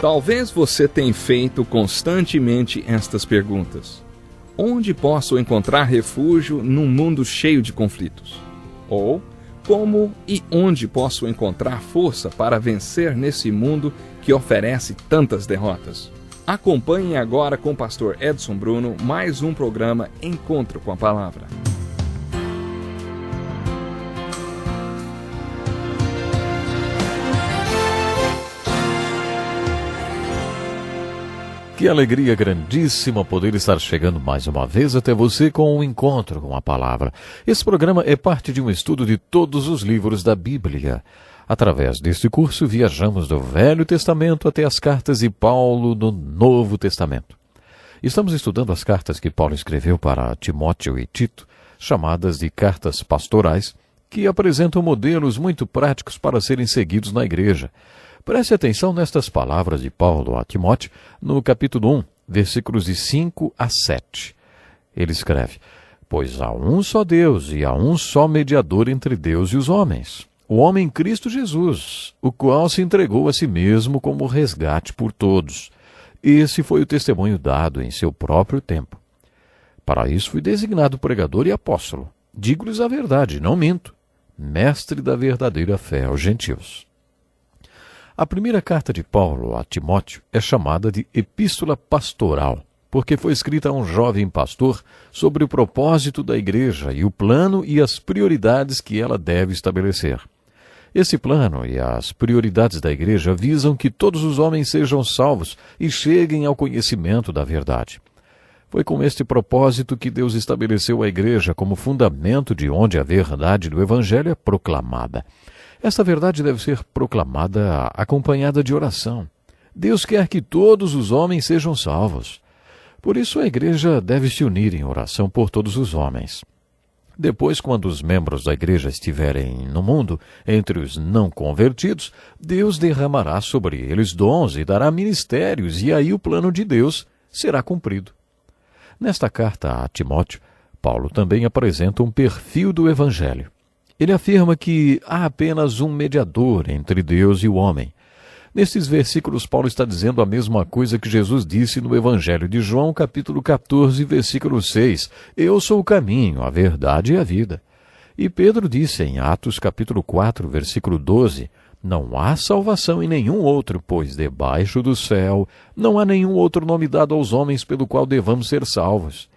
Talvez você tenha feito constantemente estas perguntas. Onde posso encontrar refúgio num mundo cheio de conflitos? Ou, como e onde posso encontrar força para vencer nesse mundo que oferece tantas derrotas? Acompanhe agora com o pastor Edson Bruno mais um programa Encontro com a Palavra. Que alegria grandíssima poder estar chegando mais uma vez até você com um encontro com a palavra. Esse programa é parte de um estudo de todos os livros da Bíblia. Através deste curso, viajamos do Velho Testamento até as cartas de Paulo no Novo Testamento. Estamos estudando as cartas que Paulo escreveu para Timóteo e Tito, chamadas de cartas pastorais, que apresentam modelos muito práticos para serem seguidos na igreja. Preste atenção nestas palavras de Paulo a Timóteo, no capítulo 1, versículos de 5 a 7. Ele escreve: Pois há um só Deus e há um só mediador entre Deus e os homens, o homem Cristo Jesus, o qual se entregou a si mesmo como resgate por todos. Esse foi o testemunho dado em seu próprio tempo. Para isso fui designado pregador e apóstolo. Digo-lhes a verdade, não minto, mestre da verdadeira fé aos gentios. A primeira carta de Paulo a Timóteo é chamada de Epístola Pastoral, porque foi escrita a um jovem pastor sobre o propósito da igreja e o plano e as prioridades que ela deve estabelecer. Esse plano e as prioridades da igreja visam que todos os homens sejam salvos e cheguem ao conhecimento da verdade. Foi com este propósito que Deus estabeleceu a igreja como fundamento de onde a verdade do Evangelho é proclamada. Esta verdade deve ser proclamada acompanhada de oração. Deus quer que todos os homens sejam salvos. Por isso a igreja deve se unir em oração por todos os homens. Depois, quando os membros da igreja estiverem no mundo, entre os não convertidos, Deus derramará sobre eles dons e dará ministérios, e aí o plano de Deus será cumprido. Nesta carta a Timóteo, Paulo também apresenta um perfil do Evangelho. Ele afirma que há apenas um mediador entre Deus e o homem. Nestes versículos, Paulo está dizendo a mesma coisa que Jesus disse no Evangelho de João, capítulo 14, versículo 6. Eu sou o caminho, a verdade e a vida. E Pedro disse em Atos, capítulo 4, versículo 12, Não há salvação em nenhum outro, pois debaixo do céu não há nenhum outro nome dado aos homens pelo qual devamos ser salvos.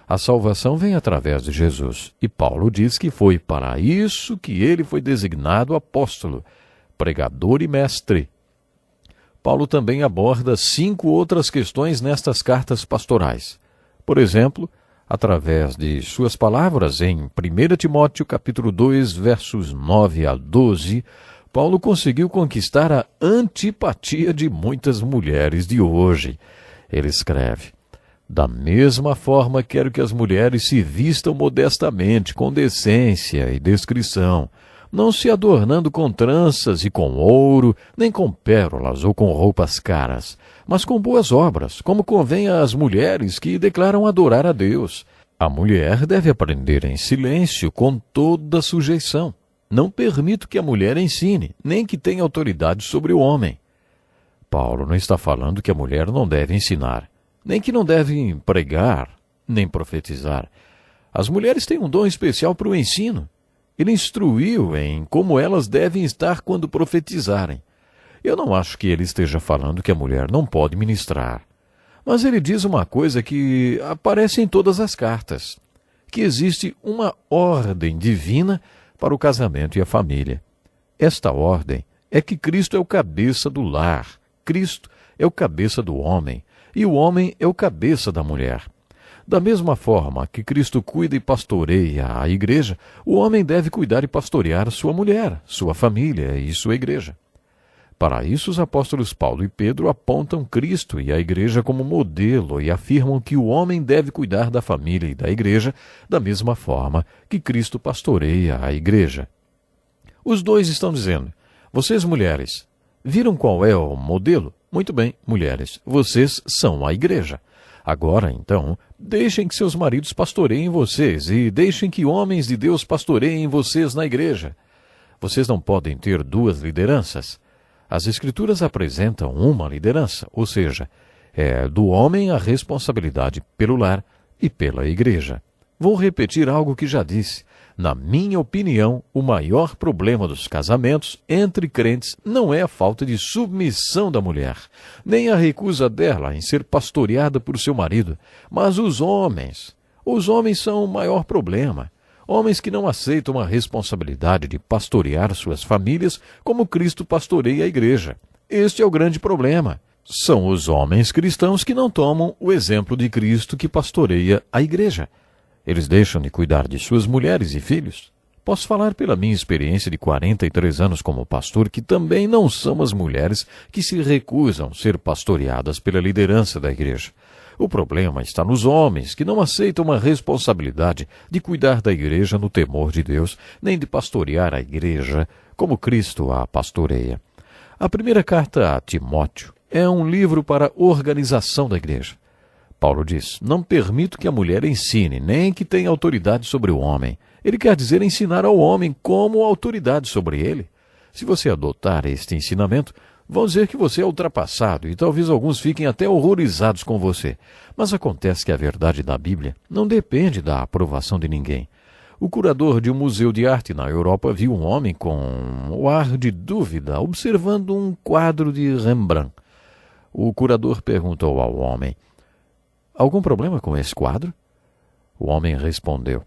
A salvação vem através de Jesus, e Paulo diz que foi para isso que ele foi designado apóstolo, pregador e mestre. Paulo também aborda 5 outras questões nestas cartas pastorais. Por exemplo, através de suas palavras em 1 Timóteo capítulo 2, versos 9 a 12, Paulo conseguiu conquistar a antipatia de muitas mulheres de hoje. Ele escreve: Da mesma forma, quero que as mulheres se vistam modestamente, com decência e descrição, não se adornando com tranças e com ouro, nem com pérolas ou com roupas caras, mas com boas obras, como convém às mulheres que declaram adorar a Deus. A mulher deve aprender em silêncio, com toda sujeição. Não permito que a mulher ensine, nem que tenha autoridade sobre o homem. Paulo não está falando que a mulher não deve ensinar, nem que não devem pregar, nem profetizar. As mulheres têm um dom especial para o ensino. Ele instruiu em como elas devem estar quando profetizarem. Eu não acho que ele esteja falando que a mulher não pode ministrar. Mas ele diz uma coisa que aparece em todas as cartas, que existe uma ordem divina para o casamento e a família. Esta ordem é que Cristo é o cabeça do lar, Cristo é o cabeça do homem, e o homem é o cabeça da mulher. Da mesma forma que Cristo cuida e pastoreia a igreja, o homem deve cuidar e pastorear sua mulher, sua família e sua igreja. Para isso, os apóstolos Paulo e Pedro apontam Cristo e a igreja como modelo e afirmam que o homem deve cuidar da família e da igreja da mesma forma que Cristo pastoreia a igreja. Os dois estão dizendo: vocês mulheres, viram qual é o modelo? Muito bem, mulheres, vocês são a igreja. Agora, então, deixem que seus maridos pastoreiem vocês e deixem que homens de Deus pastoreiem vocês na igreja. Vocês não podem ter 2 lideranças. As Escrituras apresentam uma liderança, ou seja, é do homem a responsabilidade pelo lar e pela igreja. Vou repetir algo que já disse. Na minha opinião, o maior problema dos casamentos entre crentes não é a falta de submissão da mulher, nem a recusa dela em ser pastoreada por seu marido, mas os homens. Os homens são o maior problema. Homens que não aceitam a responsabilidade de pastorear suas famílias como Cristo pastoreia a igreja. Este é o grande problema. São os homens cristãos que não tomam o exemplo de Cristo que pastoreia a igreja. Eles deixam de cuidar de suas mulheres e filhos. Posso falar pela minha experiência de 43 anos como pastor que também não são as mulheres que se recusam ser pastoreadas pela liderança da igreja. O problema está nos homens que não aceitam a responsabilidade de cuidar da igreja no temor de Deus, nem de pastorear a igreja como Cristo a pastoreia. A primeira carta a Timóteo é um livro para a organização da igreja. Paulo diz, não permito que a mulher ensine, nem que tenha autoridade sobre o homem. Ele quer dizer ensinar ao homem como autoridade sobre ele. Se você adotar este ensinamento, vão dizer que você é ultrapassado e talvez alguns fiquem até horrorizados com você. Mas acontece que a verdade da Bíblia não depende da aprovação de ninguém. O curador de um museu de arte na Europa viu um homem com o ar de dúvida observando um quadro de Rembrandt. O curador perguntou ao homem, algum problema com esse quadro? O homem respondeu,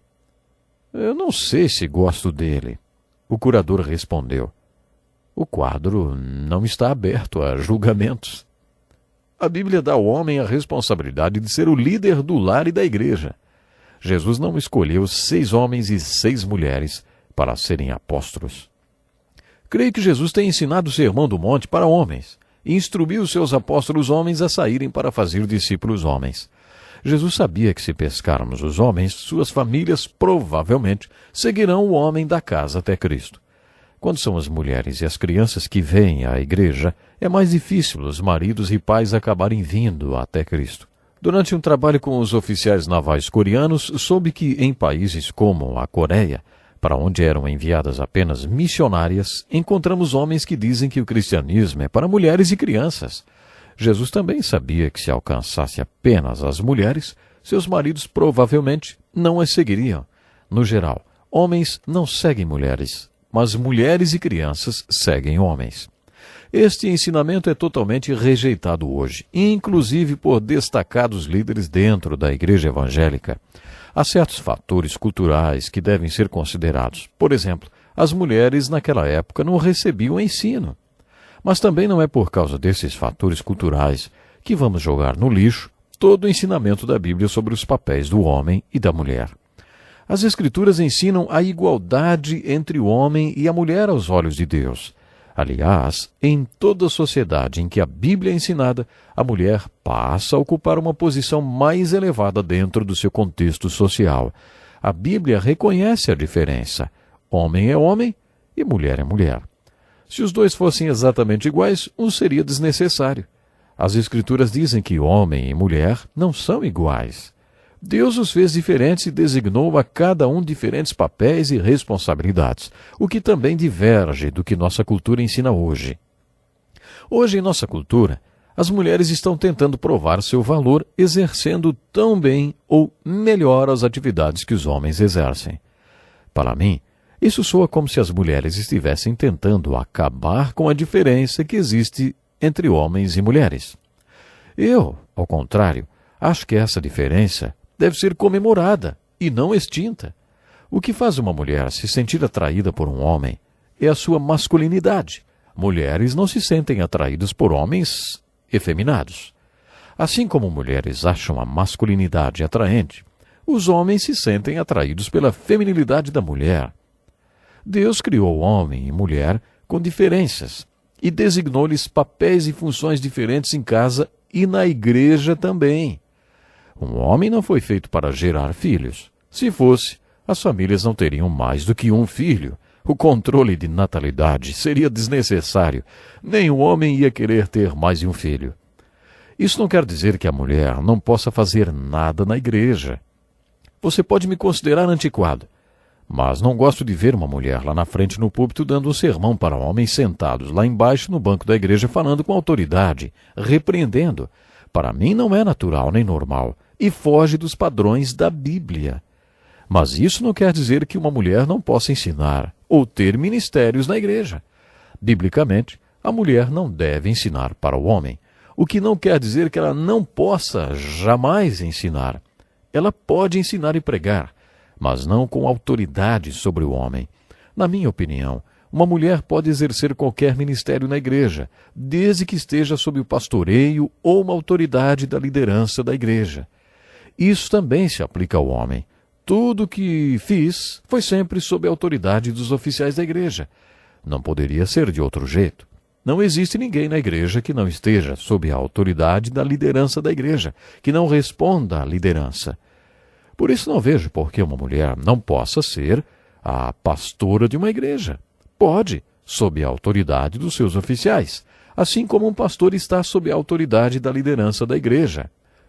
eu não sei se gosto dele. O curador respondeu, o quadro não está aberto a julgamentos. A Bíblia dá ao homem a responsabilidade de ser o líder do lar e da igreja. Jesus não escolheu 6 homens e 6 mulheres para serem apóstolos. Creio que Jesus tem ensinado o Sermão do Monte para homens e instruiu os seus apóstolos homens a saírem para fazer discípulos homens. Jesus sabia que se pescarmos os homens, suas famílias provavelmente seguirão o homem da casa até Cristo. Quando são as mulheres e as crianças que vêm à igreja, é mais difícil os maridos e pais acabarem vindo até Cristo. Durante um trabalho com os oficiais navais coreanos, soube que em países como a Coreia, para onde eram enviadas apenas missionárias, encontramos homens que dizem que o cristianismo é para mulheres e crianças. Jesus também sabia que se alcançasse apenas as mulheres, seus maridos provavelmente não as seguiriam. No geral, homens não seguem mulheres, mas mulheres e crianças seguem homens. Este ensinamento é totalmente rejeitado hoje, inclusive por destacados líderes dentro da igreja evangélica. Há certos fatores culturais que devem ser considerados. Por exemplo, as mulheres naquela época não recebiam ensino. Mas também não é por causa desses fatores culturais que vamos jogar no lixo todo o ensinamento da Bíblia sobre os papéis do homem e da mulher. As Escrituras ensinam a igualdade entre o homem e a mulher aos olhos de Deus. Aliás, em toda a sociedade em que a Bíblia é ensinada, a mulher passa a ocupar uma posição mais elevada dentro do seu contexto social. A Bíblia reconhece a diferença. Homem é homem e mulher é mulher. Se os dois fossem exatamente iguais, um seria desnecessário. As Escrituras dizem que homem e mulher não são iguais. Deus os fez diferentes e designou a cada um diferentes papéis e responsabilidades, o que também diverge do que nossa cultura ensina hoje. Hoje, em nossa cultura, as mulheres estão tentando provar seu valor exercendo tão bem ou melhor as atividades que os homens exercem. Para mim, isso soa como se as mulheres estivessem tentando acabar com a diferença que existe entre homens e mulheres. Eu, ao contrário, acho que essa diferença deve ser comemorada e não extinta. O que faz uma mulher se sentir atraída por um homem é a sua masculinidade. Mulheres não se sentem atraídas por homens efeminados. Assim como mulheres acham a masculinidade atraente, os homens se sentem atraídos pela feminilidade da mulher. Deus criou homem e mulher com diferenças e designou-lhes papéis e funções diferentes em casa e na igreja também. Um homem não foi feito para gerar filhos. Se fosse, as famílias não teriam mais do que um filho. O controle de natalidade seria desnecessário. Nenhum homem ia querer ter mais de um filho. Isso não quer dizer que a mulher não possa fazer nada na igreja. Você pode me considerar antiquado, Mas não gosto de ver uma mulher lá na frente no púlpito dando um sermão para homens sentados lá embaixo no banco da igreja falando com autoridade, repreendendo. Para mim não é natural nem normal e foge dos padrões da Bíblia. Mas isso não quer dizer que uma mulher não possa ensinar ou ter ministérios na igreja. Biblicamente, a mulher não deve ensinar para o homem, o que não quer dizer que ela não possa jamais ensinar. Ela pode ensinar e pregar, mas não com autoridade sobre o homem. Na minha opinião, uma mulher pode exercer qualquer ministério na igreja, desde que esteja sob o pastoreio ou uma autoridade da liderança da igreja. Isso também se aplica ao homem. Tudo o que fiz foi sempre sob a autoridade dos oficiais da igreja. Não poderia ser de outro jeito. Não existe ninguém na igreja que não esteja sob a autoridade da liderança da igreja, que não responda à liderança. Por isso não vejo por que uma mulher não possa ser a pastora de uma igreja. Pode, sob a autoridade dos seus oficiais, assim como um pastor está sob a autoridade da liderança da igreja.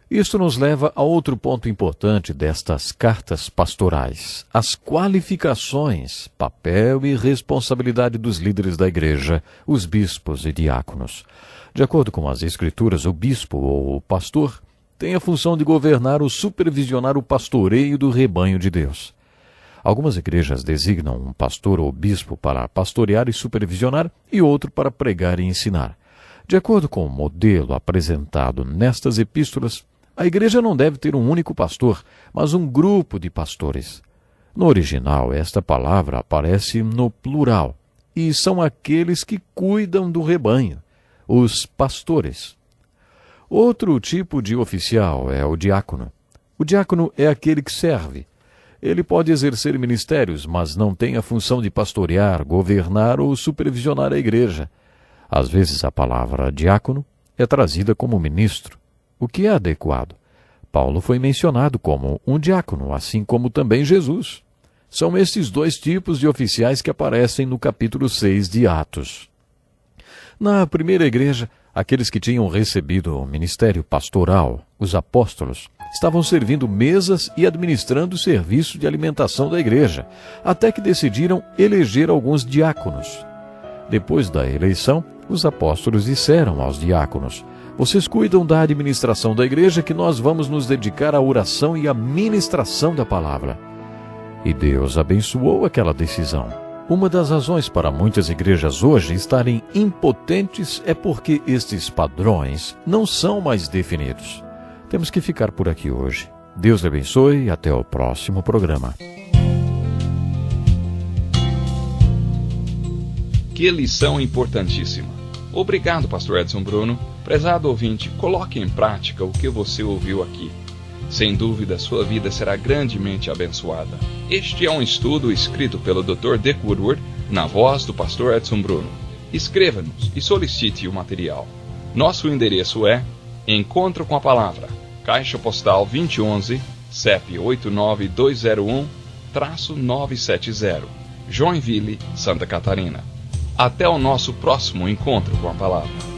Isso nos leva a outro ponto importante destas cartas pastorais: as qualificações, papel e responsabilidade dos líderes da igreja, os bispos e diáconos. De acordo com as Escrituras, o bispo ou o pastor tem a função de governar ou supervisionar o pastoreio do rebanho de Deus. Algumas igrejas designam um pastor ou bispo para pastorear e supervisionar e outro para pregar e ensinar. De acordo com o modelo apresentado nestas epístolas, a igreja não deve ter um único pastor, mas um grupo de pastores. No original, esta palavra aparece no plural, e são aqueles que cuidam do rebanho, os pastores. Outro tipo de oficial é o diácono. O diácono é aquele que serve. Ele pode exercer ministérios, mas não tem a função de pastorear, governar ou supervisionar a igreja. Às vezes a palavra diácono é trazida como ministro, o que é adequado. Paulo foi mencionado como um diácono, assim como também Jesus. São estes dois tipos de oficiais que aparecem no capítulo 6 de Atos. Na primeira igreja, aqueles que tinham recebido o ministério pastoral, os apóstolos, estavam servindo mesas e administrando o serviço de alimentação da igreja, até que decidiram eleger alguns diáconos. Depois da eleição, os apóstolos disseram aos diáconos: vocês cuidam da administração da igreja, que nós vamos nos dedicar à oração e à ministração da palavra. E Deus abençoou aquela decisão. Uma das razões para muitas igrejas hoje estarem impotentes é porque estes padrões não são mais definidos. Temos que ficar por aqui hoje. Deus lhe abençoe e até o próximo programa. Que lição importantíssima. Obrigado, pastor Edson Bruno. Prezado ouvinte, coloque em prática o que você ouviu aqui. Sem dúvida, sua vida será grandemente abençoada. Este é um estudo escrito pelo Dr. Dick Woodward, na voz do pastor Edson Bruno. Escreva-nos e solicite o material. Nosso endereço é Encontro com a Palavra, Caixa Postal 2011, CEP 89201-970, Joinville, Santa Catarina. Até o nosso próximo Encontro com a Palavra.